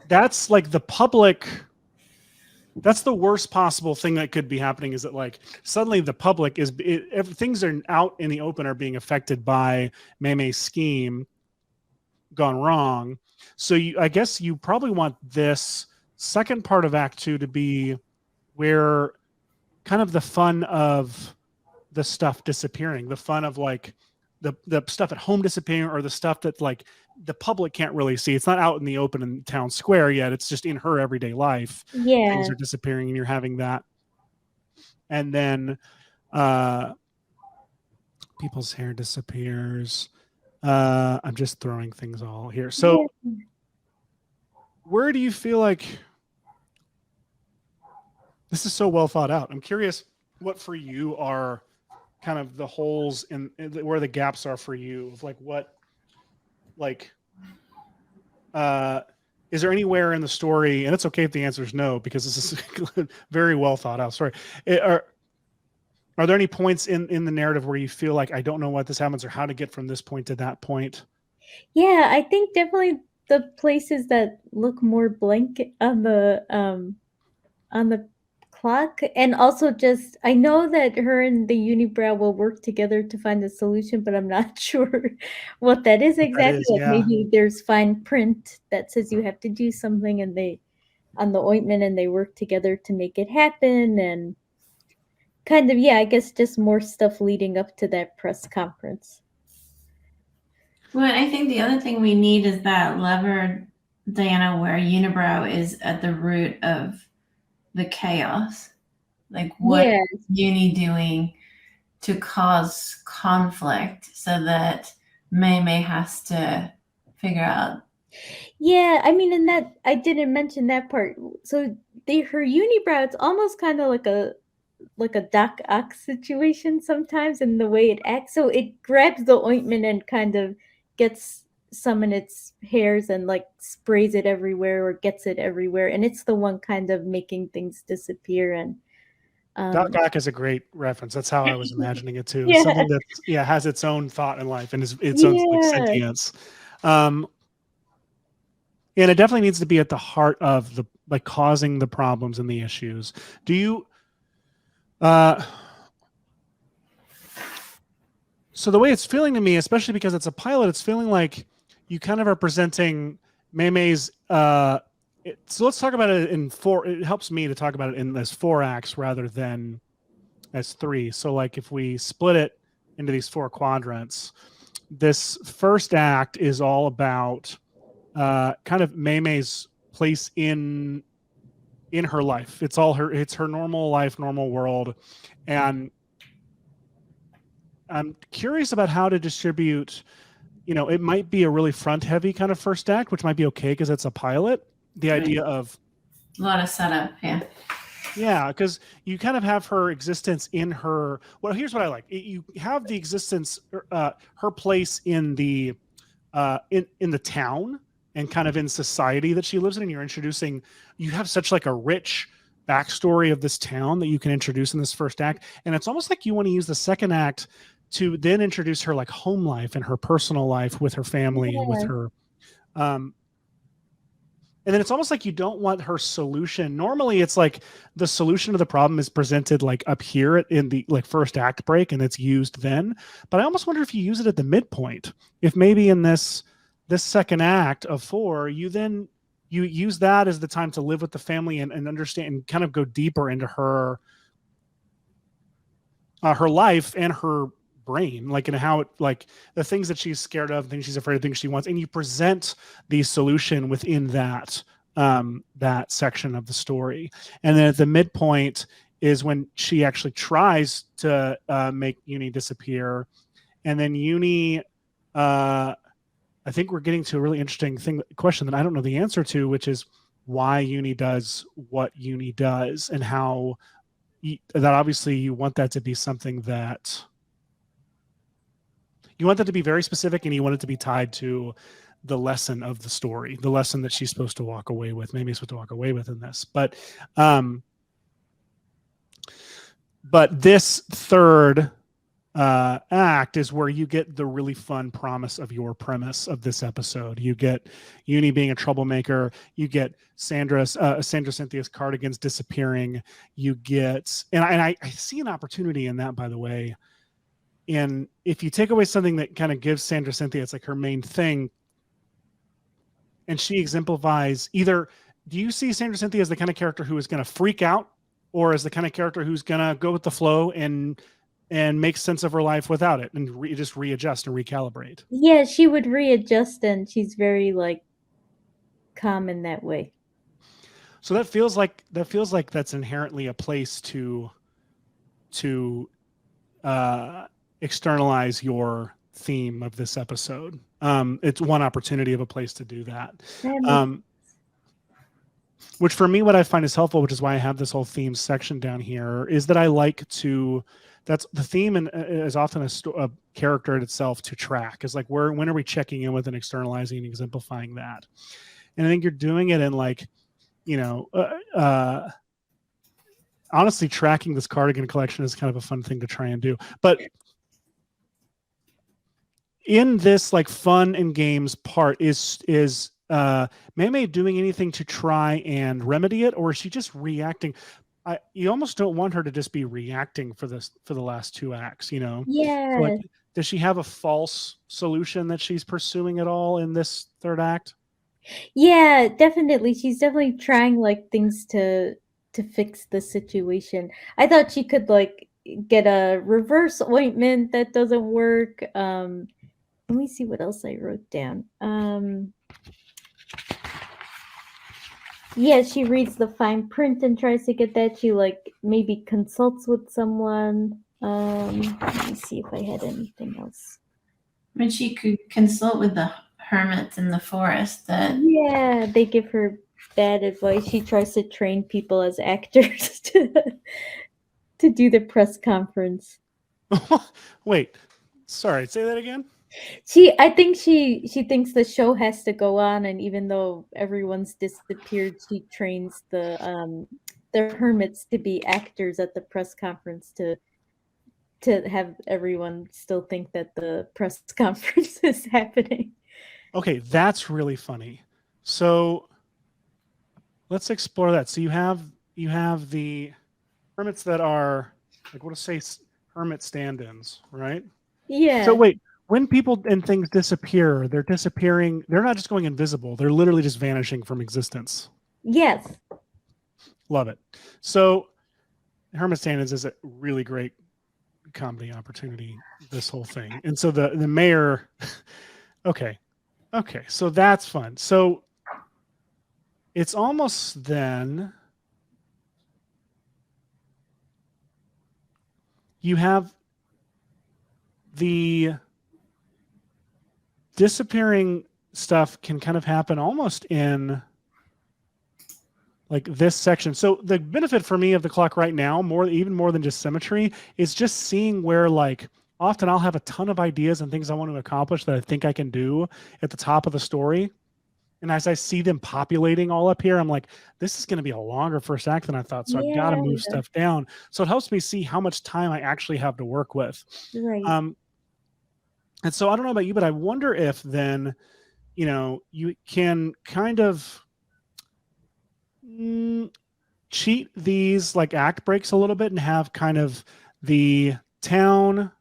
that's like the public, that's the worst possible thing that could be happening is that like suddenly the public things are out in the open are being affected by Meme's scheme gone wrong. So I guess you probably want this second part of Act 2 to be where kind of the fun of the stuff disappearing, the fun of like the stuff at home disappearing, or the stuff that like the public can't really see. It's not out in the open in town square yet. It's just in her everyday life.
Yeah.
Things are disappearing and you're having that. And then people's hair disappears. I'm just throwing things all here. So where do you feel like this is so well thought out? I'm curious what for you are kind of the holes in where the gaps are for you, of like what, like, is there anywhere in the story, and it's okay if the answer is no, because this is very well thought out story. Are there any points in the narrative where you feel like I don't know what this happens or how to get from this point to that point?
Yeah, I think definitely the places that look more blank on the clock, and also just I know that her and the unibrow will work together to find a solution, but I'm not sure what that is exactly. Maybe there's fine print that says you have to do something, and they on the ointment, and they work together to make it happen, and kind of I guess just more stuff leading up to that press conference.
Well, I think the other thing we need is that lever, Diana, where unibrow is at the root of the chaos. Like what is Uni doing to cause conflict so that Meme has to figure out.
Yeah, I mean, and that I didn't mention that part. So her unibrow, it's almost kind of like a Doc Ock situation sometimes in the way it acts. So it grabs the ointment and kind of gets some in its hairs and like sprays it everywhere or gets it everywhere, and it's the one kind of making things disappear. And
Doc Ock is a great reference. That's how I was imagining it too.
Yeah.
Something that has its own thought in life and its own like, sentience. And it definitely needs to be at the heart of the like causing the problems and the issues. Do you so the way it's feeling to me, especially because it's a pilot, it's feeling like you kind of are presenting Meme's so let's talk about it in four. It helps me to talk about it as 4 acts rather than as 3. So like if we split it into these 4 quadrants, this first act is all about kind of Meme's place in her life. It's her normal life, normal world. And I'm curious about how to distribute, it might be a really front heavy kind of first act, which might be okay because it's a pilot. The idea of
a lot of setup.
yeah, because you kind of have her existence in her. Well, here's what I like. You have the existence, her place in the in the town and kind of in society that she lives in. And you're introducing. You have such like a rich backstory of this town that you can introduce in this first act, and it's almost like you want to use the second act to then introduce her like home life and her personal life with her family and with her. And then it's almost like you don't want her solution. Normally it's like the solution to the problem is presented like up here in the like first act break and it's used then. But I almost wonder if you use it at the midpoint. If maybe in this second act of 4, you use that as the time to live with the family and understand and kind of go deeper into her life and her brain, like in how it, like the things that she's scared of, things she's afraid of, things she wants, and you present the solution within that that section of the story. And then at the midpoint is when she actually tries to make Uni disappear, and then Uni I think we're getting to a really interesting question that I don't know the answer to, which is why Uni does what Uni does, and how that obviously you want that to be something that you want that to be very specific, and you want it to be tied to the lesson of the story, the lesson that she's supposed to walk away with. Maybe supposed to walk away with in this, but this third act is where you get the really fun promise of your premise of this episode. You get Uni being a troublemaker. You get Sandra Cynthia's cardigans disappearing. You get, and I see an opportunity in that, by the way. And if you take away something that kind of gives Sandra Cynthia, it's like her main thing, and she exemplifies either, do you see Sandra Cynthia as the kind of character who is going to freak out, or as the kind of character who's going to go with the flow and make sense of her life without it and just readjust and recalibrate?
Yeah, she would readjust, and she's very like calm in that way.
So that feels like that's inherently a place to externalize your theme of this episode. It's one opportunity of a place to do that. Which for me, what I find is helpful, which is why I have this whole theme section down here, is that I like to, that's the theme, and is often a character in itself to track, is like when are we checking in with and externalizing and exemplifying that. And I think you're doing it in like, honestly, tracking this cardigan collection is kind of a fun thing to try and do. But in this like fun and games part, is Mei doing anything to try and remedy it, or is she just reacting? You almost don't want her to just be reacting for the last 2 acts, Yeah. So like, does she have a false solution that she's pursuing at all in this third act?
Yeah, definitely. She's definitely trying like things to fix the situation. I thought she could like get a reverse ointment. That doesn't work. Let me see what else I wrote down. Yeah, she reads the fine print and tries to get that. She like maybe consults with someone. Let me see if I had anything else.
I mean, she could consult with the hermits in the forest.
Yeah, they give her bad advice. She tries to train people as actors to do the press conference.
Wait, sorry, say that again.
I think she thinks the show has to go on, and even though everyone's disappeared, she trains the hermits to be actors at the press conference to have everyone still think that the press conference is happening. Okay,
that's really funny. So let's explore that. So you have the hermits that are like, what to say, hermit stand-ins, right?
Yeah.
So wait, when people and things disappear, they're disappearing. They're not just going invisible. They're literally just vanishing from existence.
Yes.
Love it. So hermit stand-ins is a really great comedy opportunity, this whole thing. And so the mayor, okay. So that's fun. So it's almost then you have the disappearing stuff can kind of happen almost in like this section. So the benefit for me of the clock right now, even more than just symmetry, is just seeing where, like, often I'll have a ton of ideas and things I want to accomplish that I think I can do at the top of the story. And as I see them populating all up here, I'm like, this is going to be a longer first act than I thought. So I've got to move stuff down. So it helps me see how much time I actually have to work with.
Right.
And so I don't know about you, but I wonder if then, you can kind of cheat these like act breaks a little bit and have kind of the town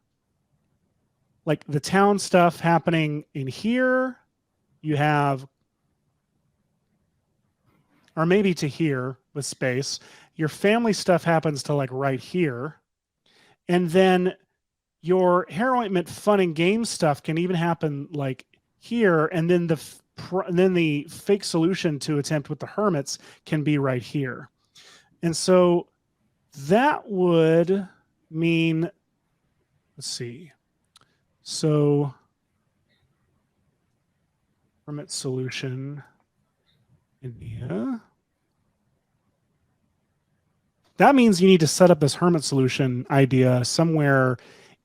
stuff happening in here. You have, or maybe to here with space, your family stuff happens to like right here. And then your hair ointment fun and game stuff can even happen like here. And then the fake solution to attempt with the hermits can be right here. And so that would mean, let's see. So hermit solution, India. That means you need to set up this hermit solution idea somewhere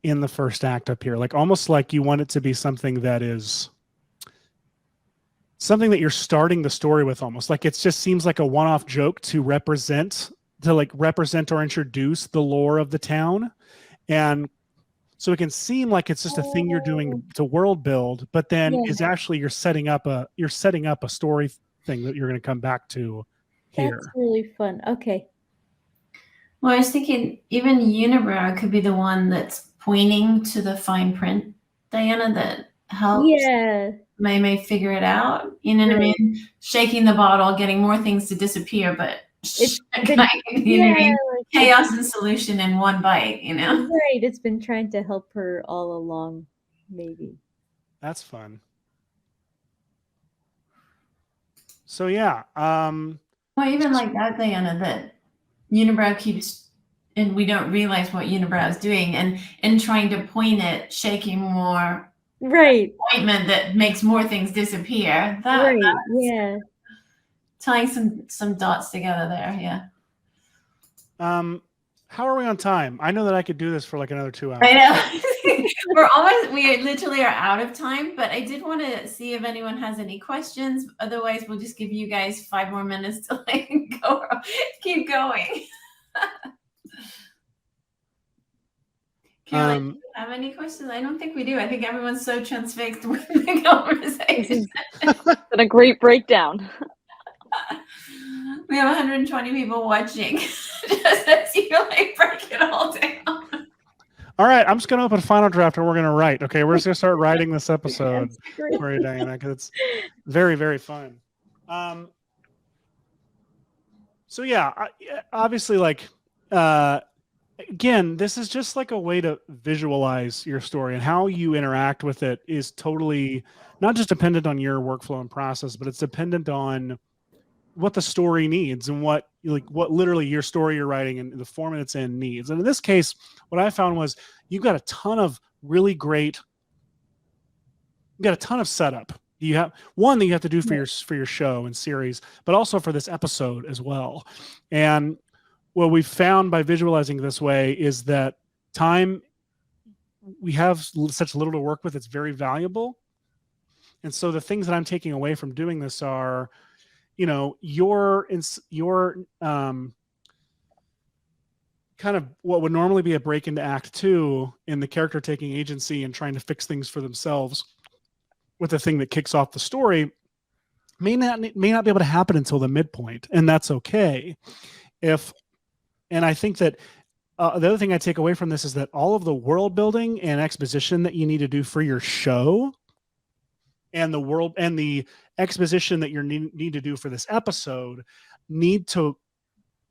in the first act up here, like almost like you want it to be something that is something that you're starting the story with, almost like it just seems like a one-off joke to represent or introduce the lore of the town. And so it can seem like it's just a thing you're doing to world build, but then is actually you're setting up a story thing that you're going to come back to here.
That's really fun. Okay.
Well, I was thinking even Unibrow could be the one that's pointing to the fine print, Diana, that helps May figure it out. You know what I mean? Shaking the bottle, getting more things to disappear, but chaos and solution in one bite,
Right. It's been trying to help her all along, maybe.
That's fun. So yeah.
Well, even like that, Diana, that Unibrow keeps, and we don't realize what Unibrow is doing, and trying to point it, shaking more ointment that makes more things disappear. Tying some dots together there.
How are we on time? I know that I could do this for like another 2 hours.
I know. we literally are out of time, but I did want to see if anyone has any questions. Otherwise, we'll just give you guys 5 more minutes to keep going. Caroline, do you have any questions? I don't think we do. I think everyone's so transfixed with the conversation.
It's been a great breakdown.
We have 120 people watching. Just as you break it all down.
All right, I'm just going to open a final draft and we're going to write. Okay, we're just going to start writing this episode for you, Diana, because it's very, very fun. So yeah, obviously, again, this is just like a way to visualize your story, and how you interact with it is totally not just dependent on your workflow and process, but it's dependent on what the story needs and what literally your story you're writing and the format it's in needs. And in this case, what I found was you've got a ton of setup. You have one that you have to do for your show and series, but also for this episode as well. And what we've found by visualizing this way is that time, we have such little to work with, it's very valuable. And so the things that I'm taking away from doing this are, your kind of what would normally be a break into act 2 in the character taking agency and trying to fix things for themselves with the thing that kicks off the story may not be able to happen until the midpoint, and that's okay. And I think that the other thing I take away from this is that all of the world building and exposition that you need to do for your show, and the exposition that you need to do for this episode, need to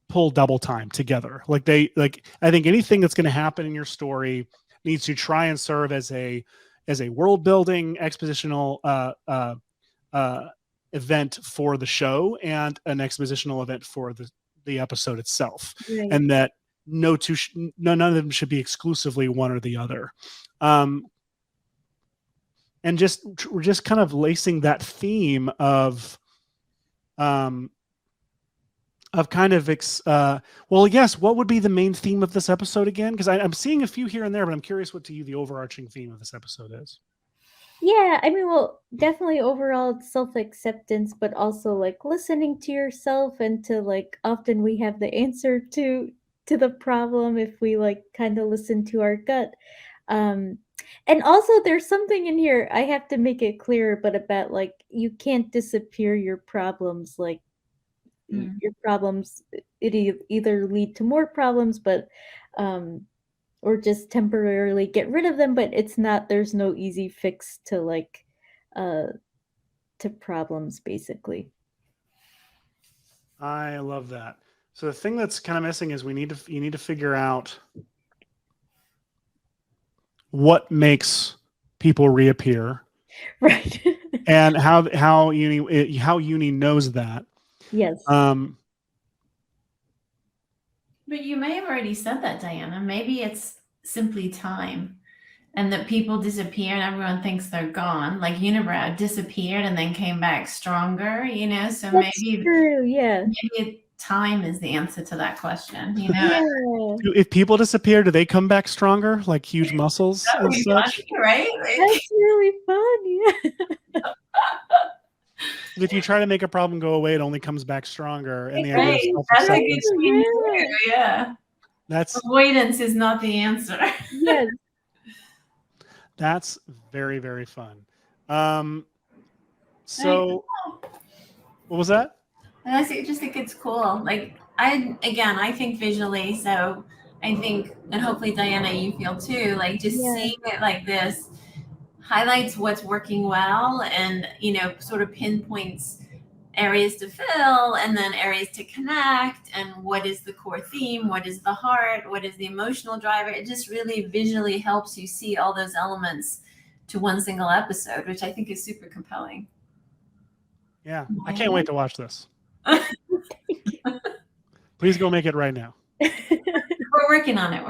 pull double time together. I think anything that's going to happen in your story needs to try and serve as a world building expositional event for the show and an expositional event for the episode itself,
Right.
and that none of them should be exclusively one or the other. And we're just kind of lacing that theme of kind of yes, what would be the main theme of this episode again? Because I'm seeing a few here and there, but I'm curious what to you the overarching theme of this episode is.
Yeah, I mean, well, definitely overall self-acceptance, but also like listening to yourself, and to like often we have the answer to the problem if we like kind of listen to our gut. And also there's something in here I have to make it clear, but about like you can't disappear your problems. Like your problems, either lead to more problems, but or just temporarily get rid of them, but there's no easy fix to like to problems, basically.
I love that. So the thing that's kind of missing is you need to figure out what makes people reappear,
Right.
and how uni knows that.
Yes.
But you may have already said that, Diana. Maybe it's simply time, and that people disappear and everyone thinks they're gone. Like Unibrow disappeared and then came back stronger, so
That's
maybe
true, yeah.
maybe time is the answer to that question,
Yeah.
If people disappear, do they come back stronger, like huge muscles
That would
and
be
such?
funny, right? Like,
That's really fun, yeah.
If you try to make a problem go away, it only comes back stronger. And the idea
right.
of
That's a
self-acceptance,
good swing too, yeah.
that's
Avoidance is not the answer.
Yes.
that's very, very fun. So what was that?
And I just think it's cool. Like I think visually, so I think, and hopefully Diana, you feel too, like just seeing it like this highlights what's working well, and sort of pinpoints areas to fill, and then areas to connect, and what is the core theme, what is the heart, what is the emotional driver. It just really visually helps you see all those elements to one single episode, which I think is super compelling.
Yeah, I can't wait to watch this. Please go make it right now.
We're working on it.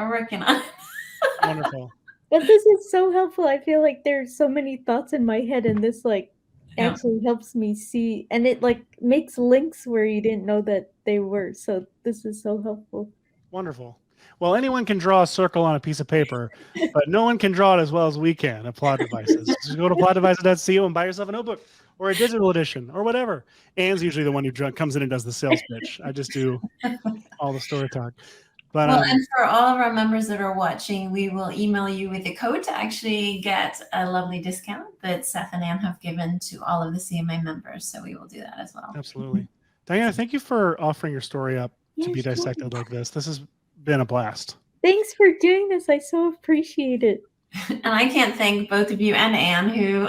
Wonderful.
But this is so helpful. I feel like there's so many thoughts in my head, and this like actually helps me see, and it like makes links where you didn't know that they were. So this is so helpful.
Wonderful. Well, anyone can draw a circle on a piece of paper, but no one can draw it as well as we can at Plot Devices. Just go to plotdevices.co and buy yourself a notebook or a digital edition or whatever. Anne's usually the one who comes in and does the sales pitch. I just do all the story talk. But,
and for all of our members that are watching, we will email you with a code to actually get a lovely discount that Seth and Anne have given to all of the CMA members. So we will do that as well.
Absolutely. Diana, thank you for offering your story up to be dissected like this. This has been a blast.
Thanks for doing this. I so appreciate it.
And I can't thank both of you and Anne, who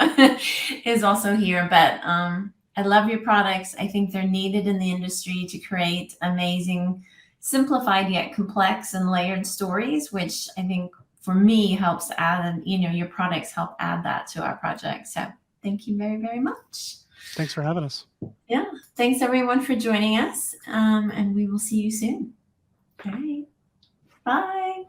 is also here. But I love your products. I think they're needed in the industry to create amazing, simplified yet complex and layered stories, which I think for me helps add, and your products help add that to our project. So thank you very, very much.
Thanks for having us.
Yeah. Thanks everyone for joining us. And we will see you soon. All right. Bye.